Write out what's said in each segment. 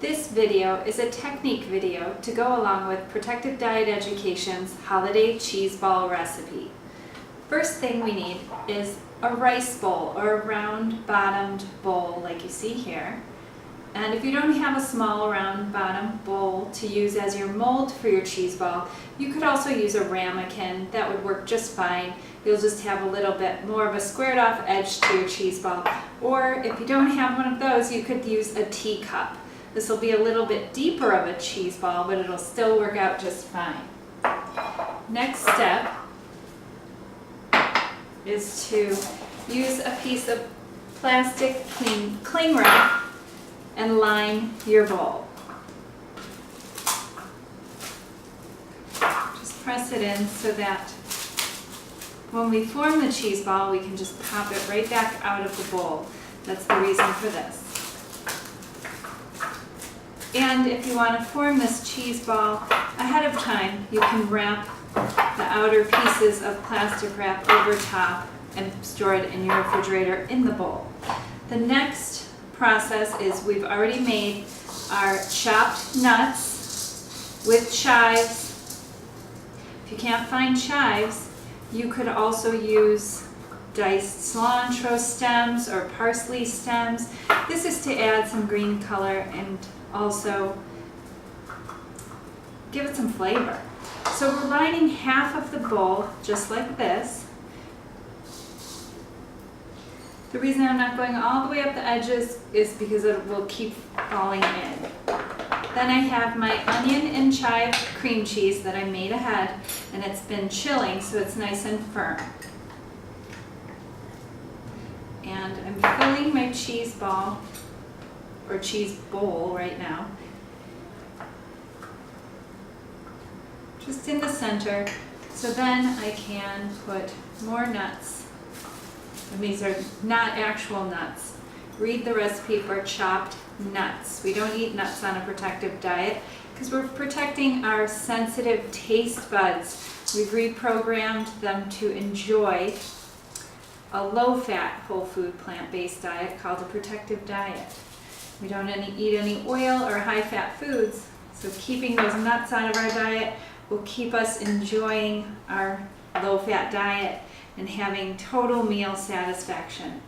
This video is a technique video to go along with Protective Diet Education's holiday cheese ball recipe. First thing we need is a rice bowl or a round bottomed bowl like you see here. And if you don't have a small round bottom bowl to use as your mold for your cheese ball, you could also use a ramekin. That would work just fine. You'll just have a little bit more of a squared off edge to your cheese ball. Or if you don't have one of those, you could use a teacup. This will be a little bit deeper of a cheese ball, but it'll still work out just fine. Next step is to use a piece of plastic cling wrap and line your bowl. Just press it in so that when we form the cheese ball, we can just pop it right back out of the bowl. That's the reason for this. And if you want to form this cheese ball ahead of time, you can wrap the outer pieces of plastic wrap over top and store it in your refrigerator in the bowl. The next process is we've already made our chopped nuts with chives. If you can't find chives, you could also use diced cilantro stems or parsley stems. This is to add some green color and also give it some flavor. So we're lining half of the bowl just like this. The reason I'm not going all the way up the edges is because it will keep falling in. Then I have my onion and chive cream cheese that I made ahead, and it's been chilling so it's nice and firm. And I'm filling my cheese ball or cheese bowl right now, just in the center, so then I can put more nuts. And these are not actual nuts. Read the recipe for chopped nuts. We don't eat nuts on a protective diet because we're protecting our sensitive taste buds. We've reprogrammed them to enjoy a low-fat, whole food, plant-based diet called a protective diet. We don't eat any oil or high-fat foods, so keeping those nuts out of our diet will keep us enjoying our low-fat diet and having total meal satisfaction,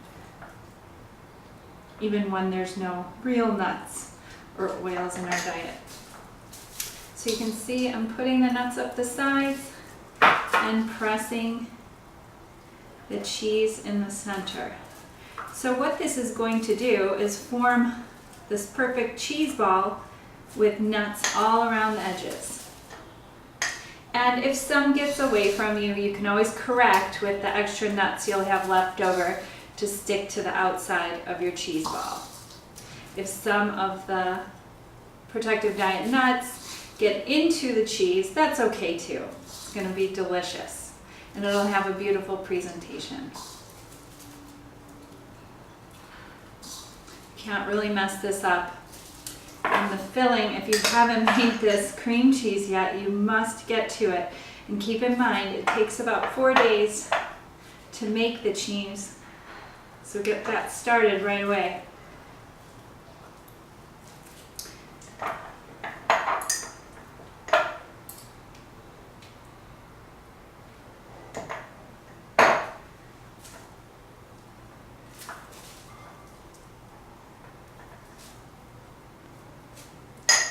even when there's no real nuts or oils in our diet. So you can see I'm putting the nuts up the sides and pressing the cheese in the center. So what this is going to do is form this perfect cheese ball with nuts all around the edges. And if some gets away from you, you can always correct with the extra nuts you'll have left over to stick to the outside of your cheese ball. If some of the Protective Diet nuts get into the cheese, that's okay too. It's going to be delicious and it'll have a beautiful presentation. Can't really mess this up. And the filling, if you haven't made this cream cheese yet, you must get to it. And keep in mind, it takes about 4 days to make the cheese, so get that started right away.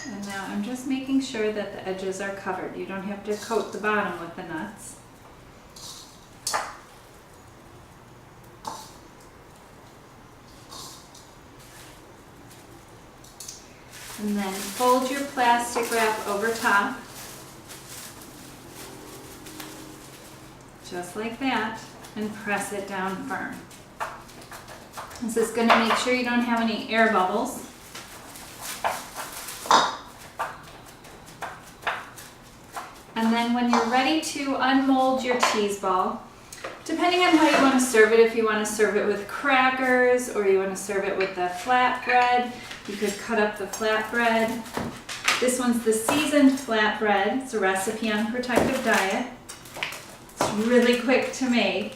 And now I'm just making sure that the edges are covered. You don't have to coat the bottom with the nuts. And then fold your plastic wrap over top, just like that, and press it down firm. This is going to make sure you don't have any air bubbles. And then when you're ready to unmold your cheese ball, depending on how you want to serve it, if you want to serve it with crackers or you want to serve it with the flatbread, you could cut up the flatbread. This one's the Seasoned Flatbread. It's a recipe on Protective Diet. It's really quick to make.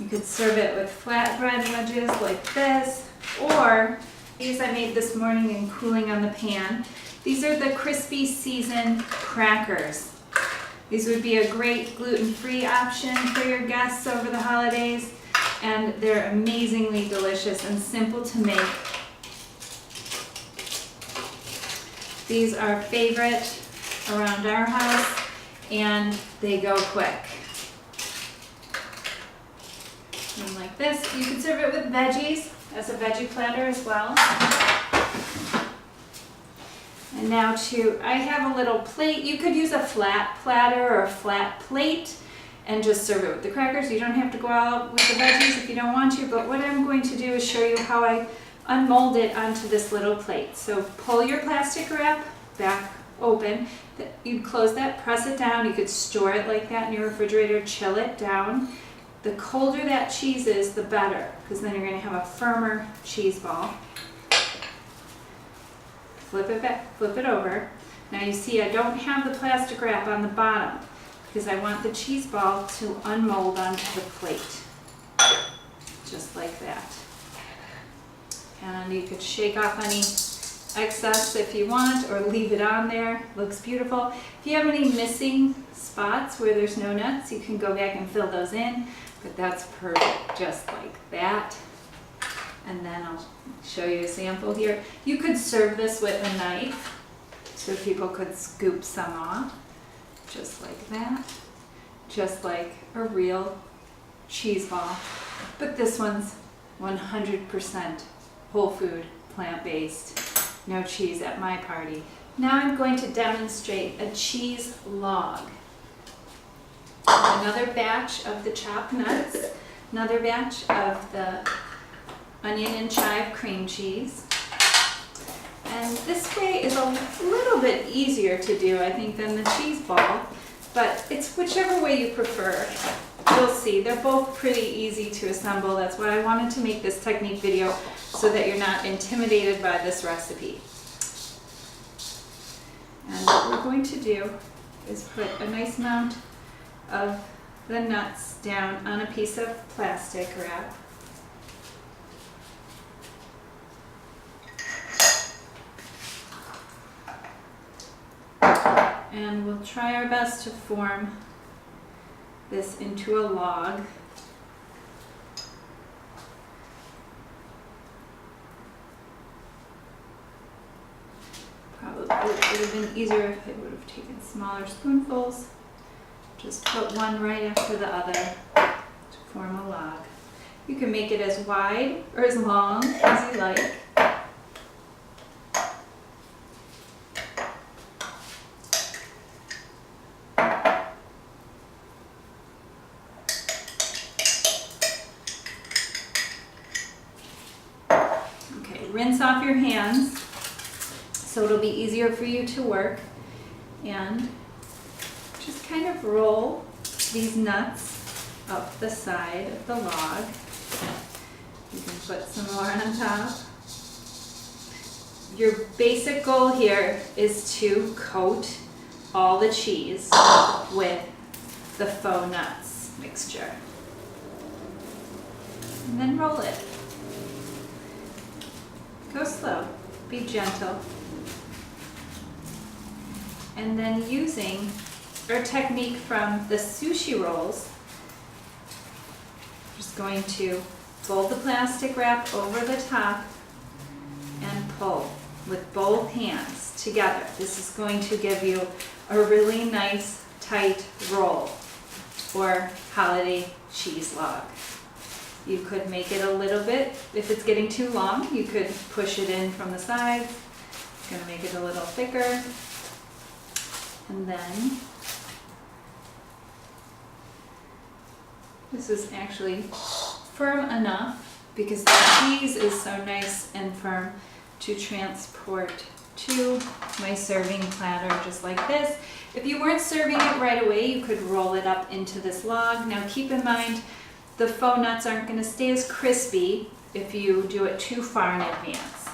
You could serve it with flatbread wedges like this, or These I made this morning and cooling on the pan. These are the crispy seasoned crackers. These would be a great gluten-free option for your guests over the holidays, and they're amazingly delicious and simple to make. These are favorite around our house, and they go quick. And like this, you could serve it with veggies as a veggie platter as well. And now I have a little plate. You could use a flat platter or a flat plate and just serve it with the crackers. You don't have to go out with the veggies if you don't want to, but what I'm going to do is show you how I unmold it onto this little plate. So pull your plastic wrap back open. You'd close that, press it down. You could store it like that in your refrigerator, chill it down. The colder that cheese is, the better, because then you're going to have a firmer cheese ball. Flip it back, flip it over. Now you see I don't have the plastic wrap on the bottom because I want the cheese ball to unmold onto the plate. Just like that. And you could shake off any excess if you want or leave it on there. Looks beautiful. If you have any missing spots where there's no nuts, you can go back and fill those in, but that's perfect just like that. And then I'll show you a sample here. You could serve this with a knife so people could scoop some off, just like that, just like a real cheese ball. But this one's 100% whole food, plant-based, no cheese at my party. Now I'm going to demonstrate a cheese log. Another batch of the chopped nuts, another batch of the onion and chive cream cheese. And this way is a little bit easier to do, I think, than the cheese ball, but it's whichever way you prefer. You'll see, they're both pretty easy to assemble. That's why I wanted to make this technique video, so that you're not intimidated by this recipe. And what we're going to do is put a nice amount of the nuts down on a piece of plastic wrap. And we'll try our best to form this into a log. Probably it would have been easier if I would have taken smaller spoonfuls. Just put one right after the other to form a log. You can make it as wide or as long as you like. Rinse off your hands so it'll be easier for you to work, and just kind of roll these nuts up the side of the log. You can put some more on top. Your basic goal here is to coat all the cheese with the faux nuts mixture, and then roll it. Go slow, be gentle. And then using our technique from the sushi rolls, just going to fold the plastic wrap over the top and pull with both hands together. This is going to give you a really nice tight roll or holiday cheese log. You could make it a little bit, if it's getting too long, you could push it in from the sides. It's going to make it a little thicker. And then, this is actually firm enough because the cheese is so nice and firm to transport to my serving platter just like this. If you weren't serving it right away, you could roll it up into this log. Now keep in mind, the faux nuts aren't going to stay as crispy if you do it too far in advance.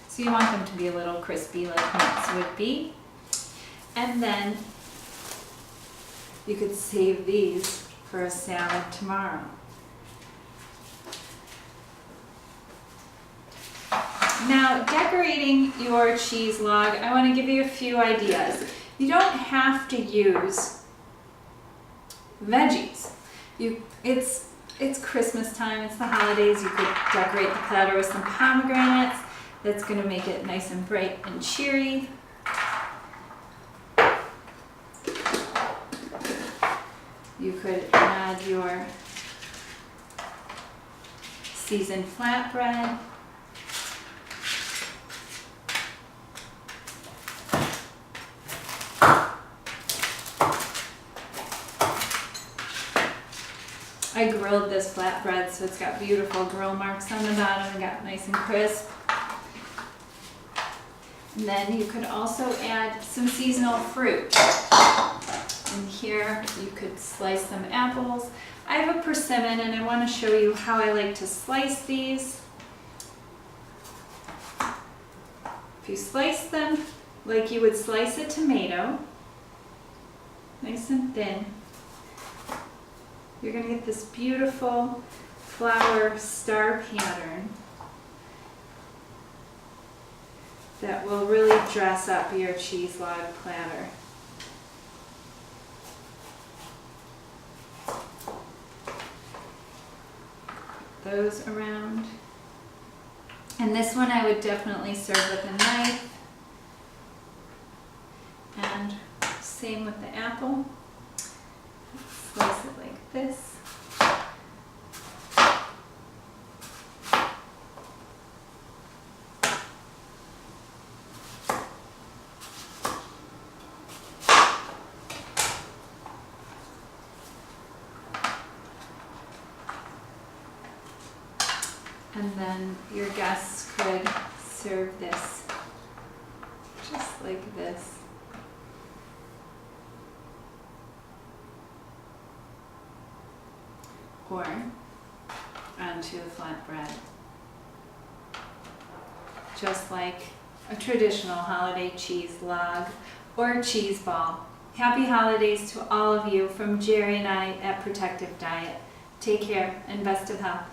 So you want them to be a little crispy like nuts would be. And then you could save these for a salad tomorrow. Now, decorating your cheese log, I want to give you a few ideas. You don't have to use veggies. It's Christmas time, it's the holidays. You could decorate the platter with some pomegranates. That's going to make it nice and bright and cheery. You could add your seasoned flatbread. I grilled this flatbread, so it's got beautiful grill marks on the bottom and got nice and crisp. And then you could also add some seasonal fruit. And here you could slice some apples. I have a persimmon and I want to show you how I like to slice these. If you slice them like you would slice a tomato, nice and thin, you're going to get this beautiful flower star pattern that will really dress up your cheese log platter. Those around. And this one I would definitely serve with a knife. And same with the apple. Slice it like this. And then your guests could serve this just like this. Or onto a flatbread. Just like a traditional holiday cheese log or cheese ball. Happy holidays to all of you from Jerry and I at Protective Diet. Take care and best of health.